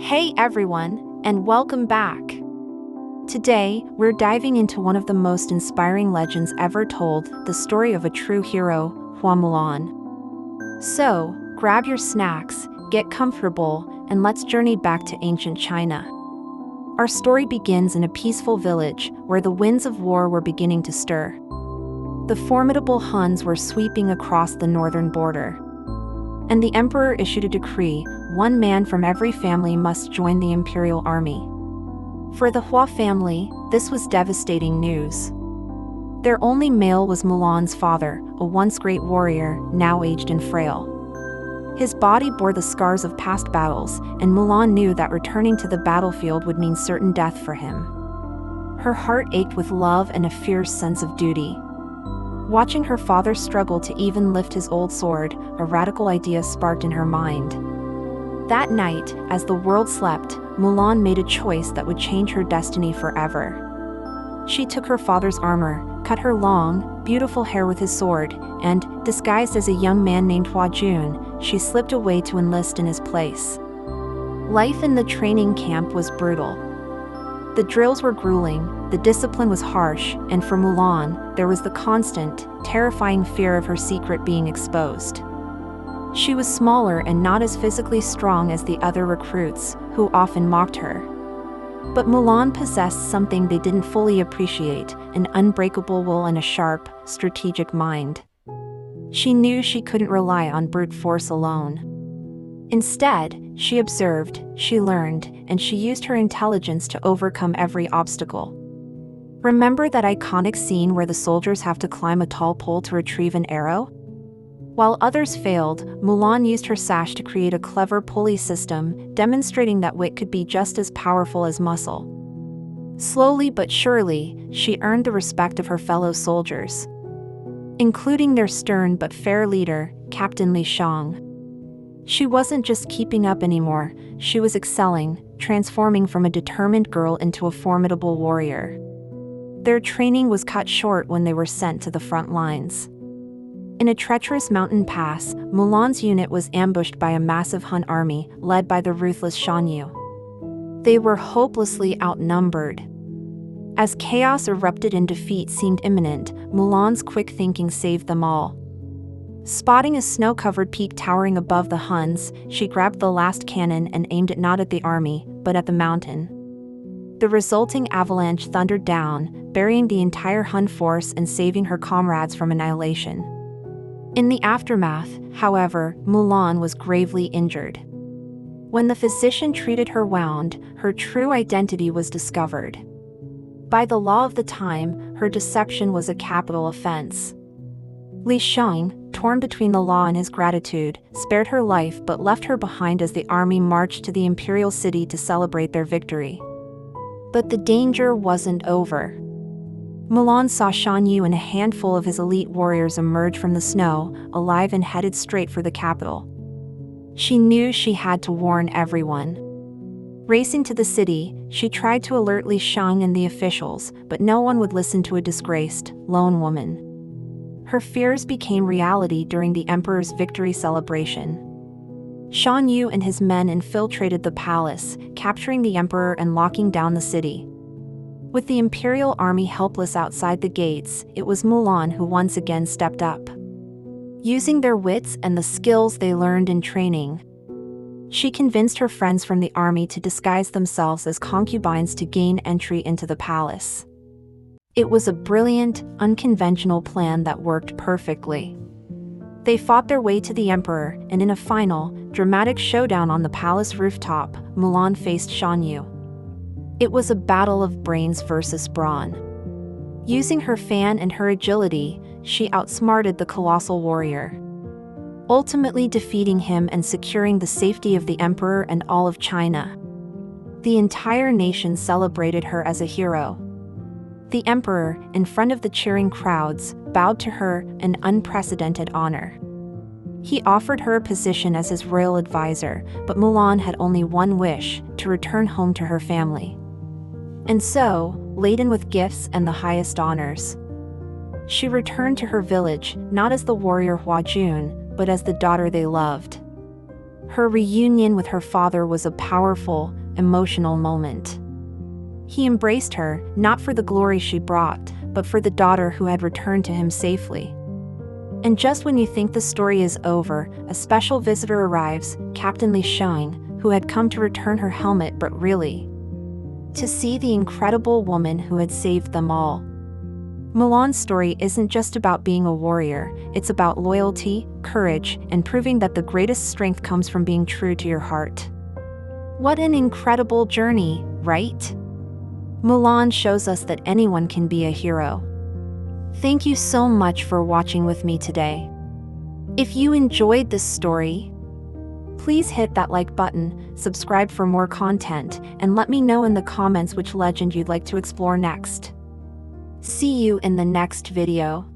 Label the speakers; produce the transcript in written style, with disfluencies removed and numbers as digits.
Speaker 1: Hey everyone, and welcome back. Today, we're diving into one of the most inspiring legends ever told, the story of a true hero, Hua Mulan. So, grab your snacks, get comfortable, and let's journey back to ancient China. Our story begins in a peaceful village where the winds of war were beginning to stir. The formidable Huns were sweeping across the northern border. And the emperor issued a decree: one man from every family must join the imperial army. For the Hua family, this was devastating news. Their only male was Mulan's father, a once great warrior, now aged and frail. His body bore the scars of past battles, and Mulan knew that returning to the battlefield would mean certain death for him. Her heart ached with love and a fierce sense of duty. Watching her father struggle to even lift his old sword, a radical idea sparked in her mind. That night, as the world slept, Mulan made a choice that would change her destiny forever. She took her father's armor, cut her long, beautiful hair with his sword, and, disguised as a young man named Hua Jun, she slipped away to enlist in his place. Life in the training camp was brutal. The drills were grueling, the discipline was harsh, and for Mulan, there was the constant, terrifying fear of her secret being exposed. She was smaller and not as physically strong as the other recruits, who often mocked her. But Mulan possessed something they didn't fully appreciate: an unbreakable will and a sharp, strategic mind. She knew she couldn't rely on brute force alone. Instead, she observed, she learned, and she used her intelligence to overcome every obstacle. Remember that iconic scene where the soldiers have to climb a tall pole to retrieve an arrow? While others failed, Mulan used her sash to create a clever pulley system, demonstrating that wit could be just as powerful as muscle. Slowly but surely, she earned the respect of her fellow soldiers, including their stern but fair leader, Captain Li Shang. She wasn't just keeping up anymore, she was excelling, transforming from a determined girl into a formidable warrior. Their training was cut short when they were sent to the front lines. In a treacherous mountain pass, Mulan's unit was ambushed by a massive Hun army, led by the ruthless Shan Yu. They were hopelessly outnumbered. As chaos erupted and defeat seemed imminent, Mulan's quick thinking saved them all. Spotting a snow-covered peak towering above the Huns, she grabbed the last cannon and aimed it not at the army, but at the mountain. The resulting avalanche thundered down, burying the entire Hun force and saving her comrades from annihilation. In the aftermath, however, Mulan was gravely injured. When the physician treated her wound, her true identity was discovered. By the law of the time, her deception was a capital offense. Li Shang, torn between the law and his gratitude, spared her life but left her behind as the army marched to the imperial city to celebrate their victory. But the danger wasn't over. Mulan saw Shan Yu and a handful of his elite warriors emerge from the snow, alive and headed straight for the capital. She knew she had to warn everyone. Racing to the city, she tried to alert Li Shang and the officials, but no one would listen to a disgraced, lone woman. Her fears became reality during the emperor's victory celebration. Shan Yu and his men infiltrated the palace, capturing the emperor and locking down the city. With the imperial army helpless outside the gates, it was Mulan who once again stepped up. Using their wits and the skills they learned in training, she convinced her friends from the army to disguise themselves as concubines to gain entry into the palace. It was a brilliant, unconventional plan that worked perfectly. They fought their way to the emperor, and in a final, dramatic showdown on the palace rooftop, Mulan faced Shan Yu. It was a battle of brains versus brawn. Using her fan and her agility, she outsmarted the colossal warrior, ultimately defeating him and securing the safety of the emperor and all of China. The entire nation celebrated her as a hero. The emperor, in front of the cheering crowds, bowed to her, an unprecedented honor. He offered her a position as his royal advisor, but Mulan had only one wish: to return home to her family. And so, laden with gifts and the highest honors, she returned to her village, not as the warrior Hua Jun, but as the daughter they loved. Her reunion with her father was a powerful, emotional moment. He embraced her, not for the glory she brought, but for the daughter who had returned to him safely. And just when you think the story is over, a special visitor arrives, Captain Li Shine, who had come to return her helmet but really to see the incredible woman who had saved them all. Mulan's story isn't just about being a warrior, it's about loyalty, courage, and proving that the greatest strength comes from being true to your heart. What an incredible journey, right? Mulan shows us that anyone can be a hero. Thank you so much for watching with me today. If you enjoyed this story, please hit that like button, subscribe for more content, and let me know in the comments which legend you'd like to explore next. See you in the next video.